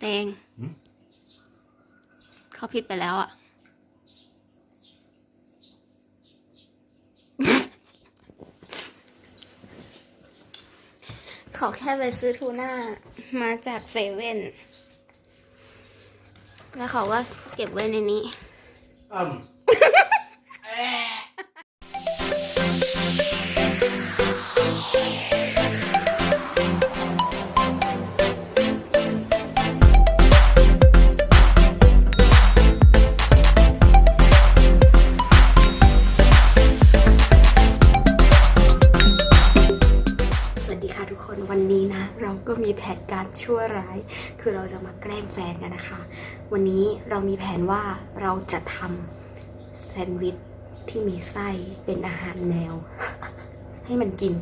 เตงเขาผิดไปแล้วอ่ะ เขาแค่ไปซื้อทูน่ามาจากเซเว่นแล้วเขาก็เก็บไว้ในนี้ สวัสดีค่ะทุกคนวันนี้นะเราก็มีแผนการชั่วร้ายคือเราจะมาแกล้งแฟนกันนะคะวันนี้เรามีแผนว่าเราจะทำแซนด์วิชที่มีไส้เป็นอาหารแมว ให้มันกิน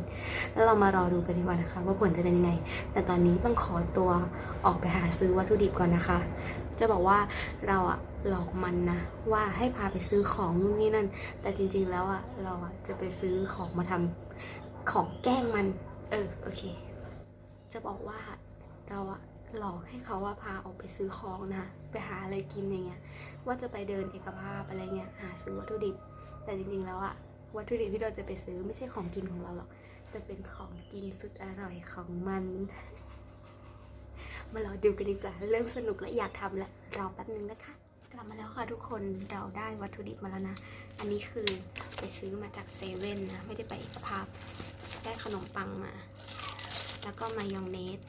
แล้วเรามารอดูกันดีกว่านะคะว่าผลจะเป็นยังไงแต่ตอนนี้ต้องขอตัวออกไปหาซื้อวัตถุดิบก่อนนะคะจะบอกว่าเราอะหลอกมันนะว่าให้พาไปซื้อของนู่นนี่นั่นแต่จริงๆแล้วอะเราอะจะไปซื้อของมาทำของแกล้งมันโอเคจะบอกว่าเราอะหลอกให้เขาว่าพาออกไปซื้อของนะไปหาอะไรกินอย่างเงี้ยว่าจะไปเดินเอกภาพอะไรเงี้ยหาซื้อวัตถุดิบแต่จริงๆแล้วอะวัตถุดิบที่เราจะไปซื้อไม่ใช่ของกินของเราหรอกแต่เป็นของกินสุดอร่อยของมันมารอดูกันดีกว่าเริ่มสนุกและอยากทำแล้วรอแป๊บนึงนะคะกลับมาแล้วค่ะทุกคนเราได้วัตถุดิบมาแล้วนะอันนี้คือไปซื้อมาจากเซเว่นนะไม่ได้ไปเอกภาพได้ขนมปังมาแล้วก็มายองเนส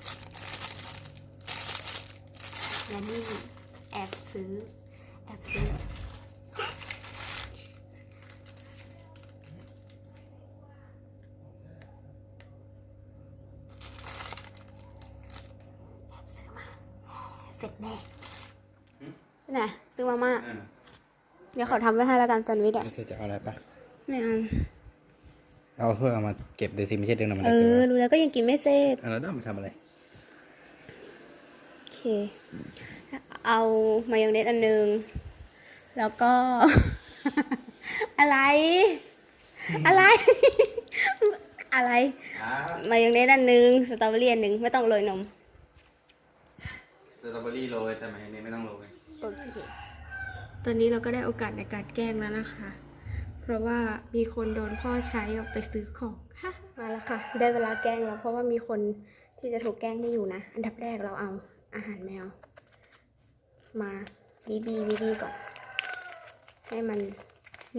และนี่แอบซื้อมาเสร็จแน่นะซื้อมาม่าเดี๋ยวเขาทำไว้ให้แล้วกันแซนด์วิชอ่ะจะเอาอะไรปะไม่เอา เอาถ้วยเอามาเก็บเดี๋ยวสิไม่ใช่เดินออกมารู้แล้วก็ยังกินไม่เสร็จแล้วต้องไปทำอะไรโอเคเอามายองเนสอันนึงแล้วก็ อะไร มายองเนสอันนึงสตรอเบอรี่อันนึงไม่ต้องโรยนมสตรอเบอรี่โรยแต่ไม่ไม่ต้องโรยโอเคตอนนี้เราก็ได้โอกาสในการแกล้งแล้วนะคะเพราะว่ามีคนโดนพ่อใช้ออกไปซื้อของมาแล้วค่ะได้เวลาแกล้งแล้วเพราะว่ามีคนที่จะถูกแกล้งไม่อยู่นะอันดับแรกเราเอาอาหารแมวมาบีก่อนให้มัน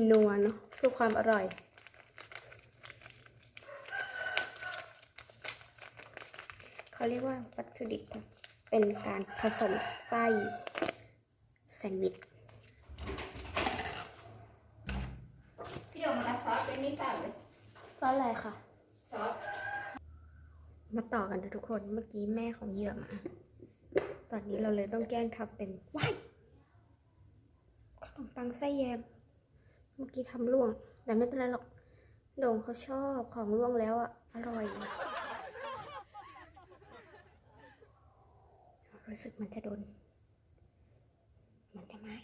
นัวเนาะเพื่อความอร่อยเขาเรียกว่าวัตถุดิบเป็นการผสมไส้แซนด์วิชพี่โดมาซอสเป็นนี่ต่างเลยซอสอะไรคะซอสมาต่อกันนะทุกคนเมื่อกี้แม่ของเหยื่อมาตอนนี้เราเลยต้องแกล้งทำเป็นว้ายขนมปังไส้แยมเมื่อกี้ทำร่วงแต่ไม่เป็นไรหรอกโด่งเขาชอบของร่วงแล้วอ่ะอร่อยรู้สึกมันจะโดนมันจะมา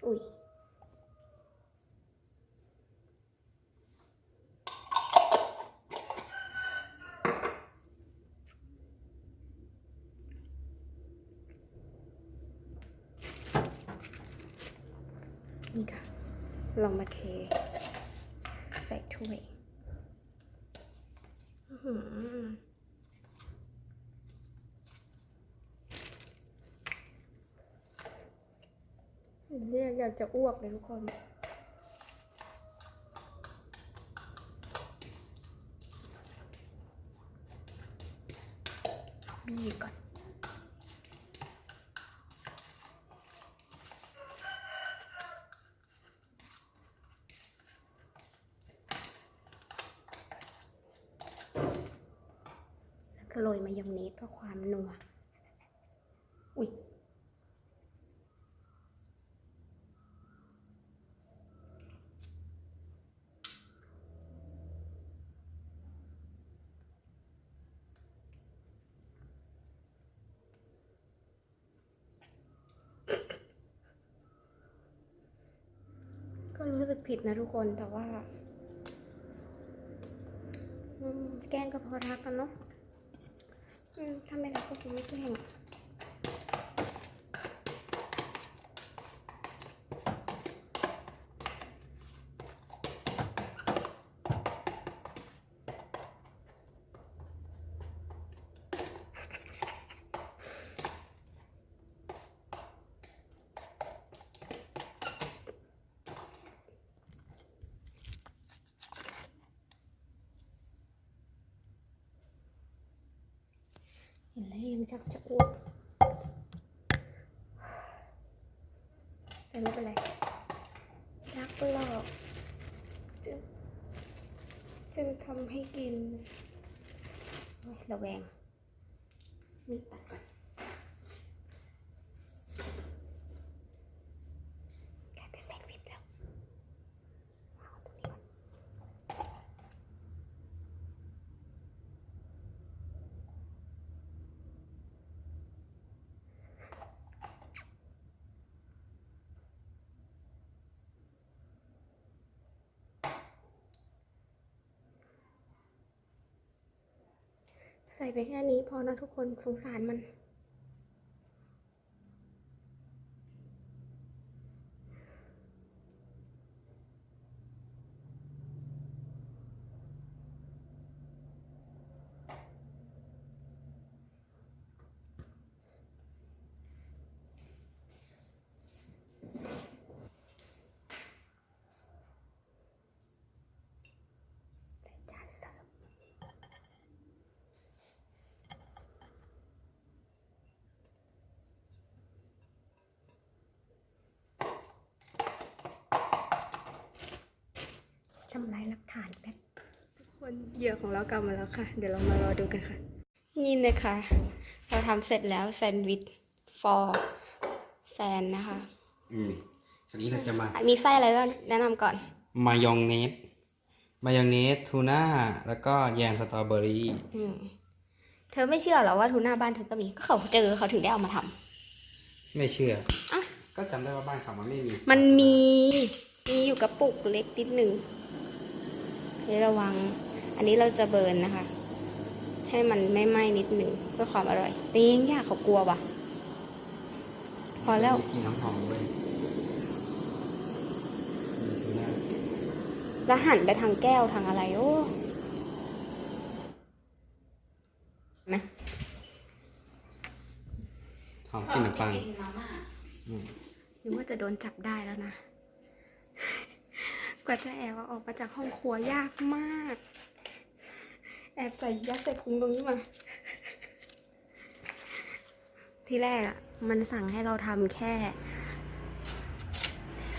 อุ้ยนี่ค่ะลองมาเทใส่ถ้วยเรียกอยากจะอ้วกเลยทุกคนบีก่อนแล้วก็โรยมายองเนสเพื่อความนัวอุ๊ย ก็รู้สึกผิดนะทุกคนแต่ว่าแกล้งก็พอรักกันเนาะถ้าไม่รักก็คงไม่แกล้งเห็นแล้วยังชักจะอ้วกแต่ไม่เป็นไรรักหรอกจึงทำให้กินระแวงนี่ตัดก่อนกลายเป็นแซนด์วิชแล้วเอาตรงนี้ก่อนใส่ไปแค่นี้พอนะทุกคนสงสารมันจานเสิร์ฟทำลายหลักฐานแป๊บทุกคนเหยื่อของเรากลับมาแล้วค่ะเดี๋ยวเรามารอดูกันค่ะนี่นะคะเราทำเสร็จแล้วแซนด์วิช for แฟนนะคะ คราวนี้เราจะมา มีไส้อะไรบ้างแนะนำก่อน มายองเนส มายองเนสทูน่าแล้วก็แยมสตรอเบอรี่ เธอไม่เชื่อเหรอว่าทูน่าบ้านเธอก็มีก็เขาเจอเขาถึงได้เอามาทำ ไม่เชื่อ อ่ะ ก็จำได้ว่าบ้านเขามันไม่มี มันมีอยู่กระปุกเล็กนิดหนึ่งระวัง อันนี้เราจะเบิร์นนะคะ ให้มันไม่ไหม้นิดหนึ่งเพื่อความอร่อยแต่ยังยากเขากลัวว่ะ พอแล้ว มีกลิ่นน้ำหอมด้วยทูน่า แล้วหันไปทางแก้วทางอะไรโอ้ไหม หอมกลิ่นขนมปัง หรือว่าจะโดนจับได้แล้วนะ กว่าจะแอบออกมาจากห้องครัวยากมาก แอบยัดใส่พุงตรงนี้มา ที่แรกอ่ะ มันสั่งให้เราทำแค่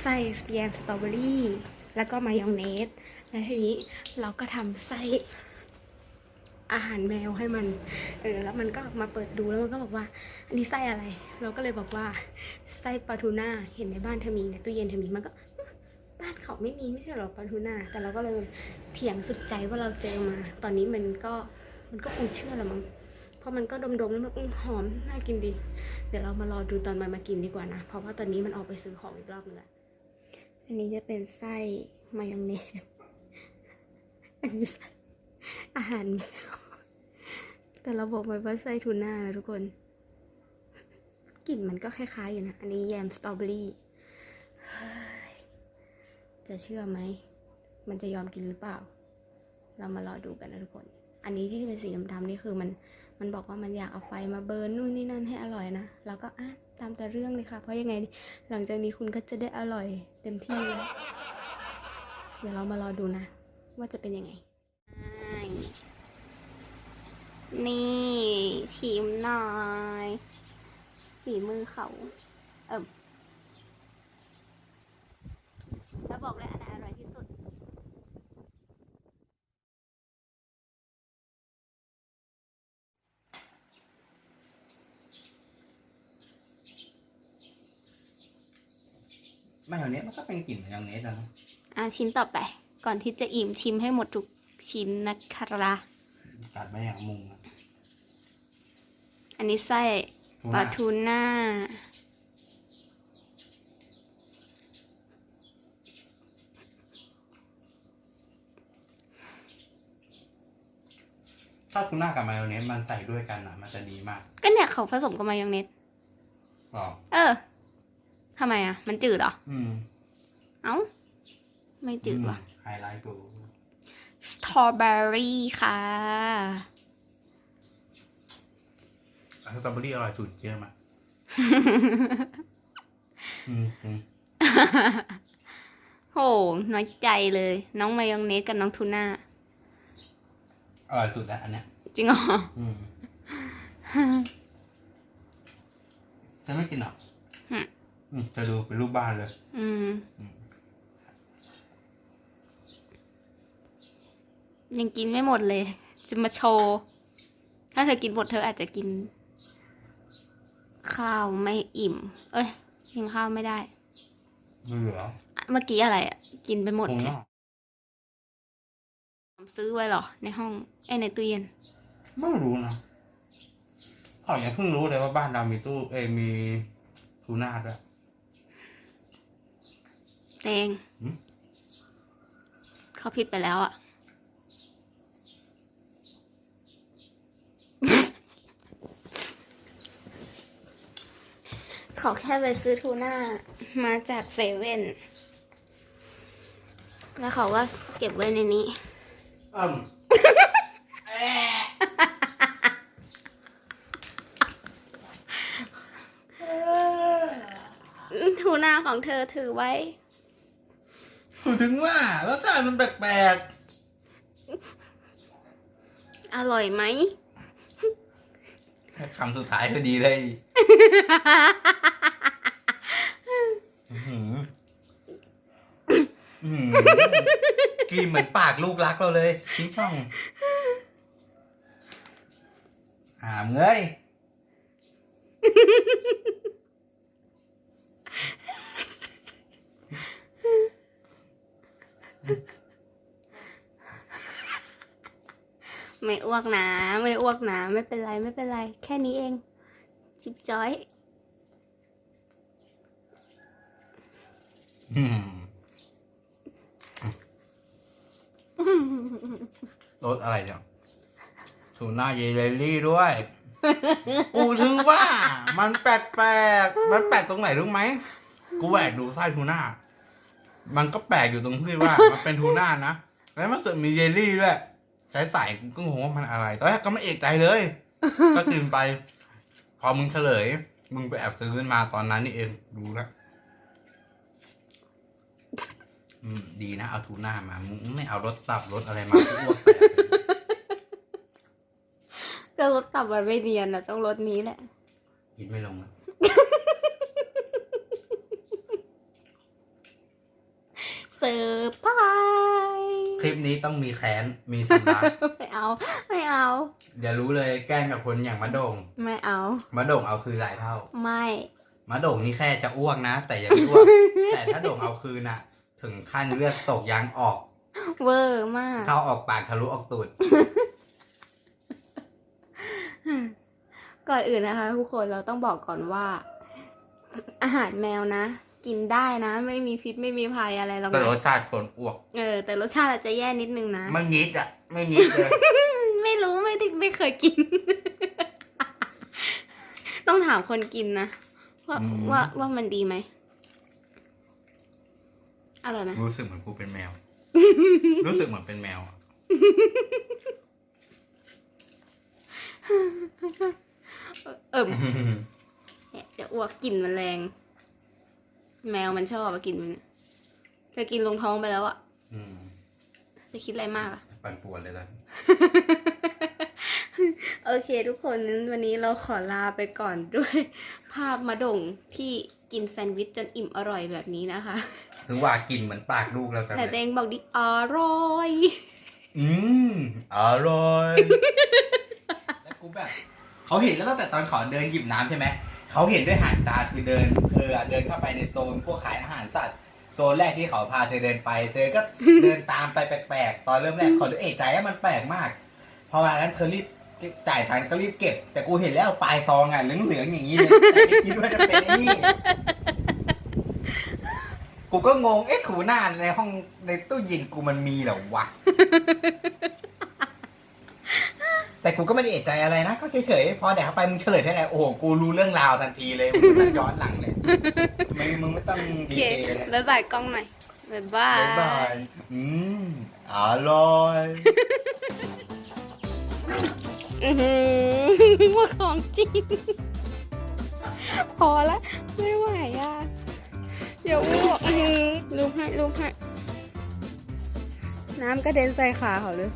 ไส้แยมสตรอเบอรี่แล้วก็มายองเนส แล้วทีนี้เราก็ทำไส้อาหารแมวให้มัน แล้วมันก็มาเปิดดูแล้วมันก็บอกว่า อันนี้ไส้อะไร เราก็เลยบอกว่าไส้ปลาทูน่า เห็นในบ้านเธอมีในตู้เย็นเธอมีมันก็ บ้านเขาไม่มีไม่ใช่หรอปลาทูน่า แต่เราก็เลยเถียงสุดใจว่าเราเจอมา ตอนนี้มันก็คงเชื่อละมั้ง เพราะมันก็ดมๆแล้วมันหอมน่ากินดี เดี๋ยวเรามารอดูตอนมันมากินดีกว่านะ เพราะว่าตอนนี้มันออกไปซื้อของอีกรอบนึงแล้วอันนี้จะเป็นไส้มายองเนส อันนี้ไส้อาหารแมว แต่เราบอกไว้ว่าไส้ทูน่านะทุกคน กลิ่นมันก็คล้ายๆอยู่นะ อันนี้แยมสตรอเบอรี่ จะเชื่อไหม มันจะยอมกินหรือเปล่า เรามารอดูกันนะทุกคน อันนี้ที่เป็นสีดำๆนี่คือมันบอกว่ามันอยากเอาไฟมาเบิร์นนู่นนี่นั่นให้อร่อยนะ เราก็ตามแต่เรื่องเลยค่ะ เพราะยังไงหลังจากนี้คุณก็จะได้อร่อยเต็มที่เลยเดี๋ยวเรามารอดูนะ ว่าจะเป็นยังไง นี่ชิมหน่อยฝีมือเขา แล้วบอกเลยอันไหนอร่อยที่สุด มายองเนสมันก็เป็นกลิ่นมายองเนสแล้วนะ ชิ้นต่อไป ก่อนที่จะอิ่มชิมให้หมดทุกชิ้นนะคะ ตัดมาอย่างมุงอะ อันนี้ไส้ปลาทูน่า อ ถ้าทูน่ากับมายองเนสมันใส่ด้วยกันอ่ะ มันจะดีมาก ก็เนี่ยเขาผสมกับมายองเนส อ๋อ เออทำไมอ่ะ มันจืดเหรอ เอ้า ไม่จืดว่ะ ไฮไลท์กู สตรอเบอรี่ค่ะ สตรอเบอรี่อร่อยสุดเยอะมากโห น้อยใจเลย น้องมายองเนสกับน้องทูน่า อร่อยสุดแล้วอันเนี้ย จริงเหรอ จะไม่กินหรอ จะดูเป็นรูปบ้านเลย ยังกินไม่หมดเลย จะมาโชว์ ถ้าเธอกินหมดเธออาจจะกิน ข้าวไม่อิ่ม เอ้ยกินข้าวไม่ได้ ไม่เหลือ เมื่อกี้อะไรอ่ะ กินไปหมด คง ใช่ น่า ซื้อไว้เหรอ ในห้องในตู้เย็น ไม่รู้นะพ่อยังเพิ่งรู้เลยว่าบ้านเรามีตู้มีทูน่าด้วย เตงเขาผิดไปแล้วอ่ะ เขาแค่ไปซื้อทูน่ามาจากเซเว่น แล้วเขาก็เก็บไว้ในนี้ ทูน่าของเธอถือไว้ ถึงว่ารสชาติมันแปลก อร่อยไหม ๆคำสุดท้ายก็ดีเลยกินเหมือนปากลูกรักเราเลยชี้ช่องหามเงย ไม่อ้วกนะไม่อ้วกนะไม่เป็นไรไม่เป็นไร แค่นี้เอง จิบจ้อย รสอะไรเนี่ยทูน่าเยลลี่ด้วย กูถึงว่ามันแปลกๆมันแปลกตรงไหนรู้ไหม กูแหวกดูไส้ทูน่า มันก็แปลกอยู่ตรงที่ว่า มันเป็นทูน่านะ แล้วมันเสริมมีเยลลี่ด้วยใส่กูก็งงว่ามันอะไรตอนแรกก็ไม่เอกใจเลย ก็ตื่นไป พอมึงเฉลย มึงไปแอบซื้อมาตอนนั้นนี่เองดูแล้วดีนะเอาทูน่ามา มึงไม่เอารสตับรสอะไรมาอ้วกแตกเลย ก็รสตับมันไม่เนียนอ่ะ ต้องรสนี้แหละ กินไม่ลงนะ เซอร์ไพรส์ คลิปนี้ต้องมีแค้น มีสำลัก ไม่เอา ไม่เอา อย่ารู้เลยแกล้งกับคนอย่างมะโด่ง ไม่เอา มะโด่งเอาคืนหลายเท่า ไม่ มะโด่งนี่แค่จะอ้วกนะ แต่อย่าไม่อ้วก แต่ถ้าโด่งเอาคืนน่ะ ถึงขั้นเลือดตกยางออก เวอร์มาก เข้าออกปากทะลุออกตูด ก่อนอื่นนะคะทุกคนเราต้องบอกก่อนว่า อาหารแมวนะ กินได้นะ ไม่มีพิษไม่มีภัยอะไรหรอก แต่ร นะ สชาติคนอ้วก แต่รสชาติอาจจะแย่นิดนึงนะ ไม่นิดอ่ะ ไม่นิดเลย ไม่รู้ไม่เคยกิน ต้องถามคนกินนะว่ามันดีไหมอร่อยไหม รู้สึกเหมือนกูเป็นแมว รู้สึกเหมือนเป็นแมวอะ เนี่ยจะอ้วกกลิ่นมันแรง แมวมันชอบกินมันเธอกินลงท้องไปแล้วอะจะคิดอะไรมากอะ ปั่นป่วนเลยล่ะ โอเคทุกคนวันนี้เราขอลาไปก่อนด้วย ภาพมะดงที่กินแซนด์วิชจนอิ่มอร่อยแบบนี้นะคะ ถึงว่ากินเหมือนปากลูกเราจัง แต่ เล ตัวย เองบอกดิอร่อย อร่อย แล้วกูแบบเขาเห็นแล้วตั้งแต่ตอนขอเดินหยิบน้ำใช่ไหม เขาเห็นด้วยหางตาคือเดินเข้าไปในโซนพวกขายอาหารสัตว์ โซนแรกที่เขาพาเธอเดินไป เธอก็ เดินตามไปแปลกๆ ตอนเริ่มแรกขอดูเอกใจว่ามันแปลกมาก พอวันนั้นเธอรีบจ่ายตังค์ก็รีบเก็บ แต่กูเห็นแล้วปลายซองอ่ะเหลืองๆอย่างนี้เลยแต่ไม่คิดว่าจะเป็นไอ้นี่ กูก็งงถูหน้าในห้องในตู้เย็นกูมันมีเหรอวะ แต่กูก็ไม่ได้เอะใจอะไรนะก็เฉยๆพอแดกเข้าไปมึงเฉลยได้ไงโอ้โหกูรู้เรื่องราวทันทีเลยมึงไม่ต้องย้อนหลังเลยมึงไม่ต้อง โอ ดี เค เลย บ๊ายบายกล้องหน่อยบ๊ายบาย บ๊ายบายอร่อย ว่าของจริง พอละไม่ไหวอ่ะ เดี๋ยวอ้วกลูบให้ น้ำกระเด็นใส่ขาเขาเลย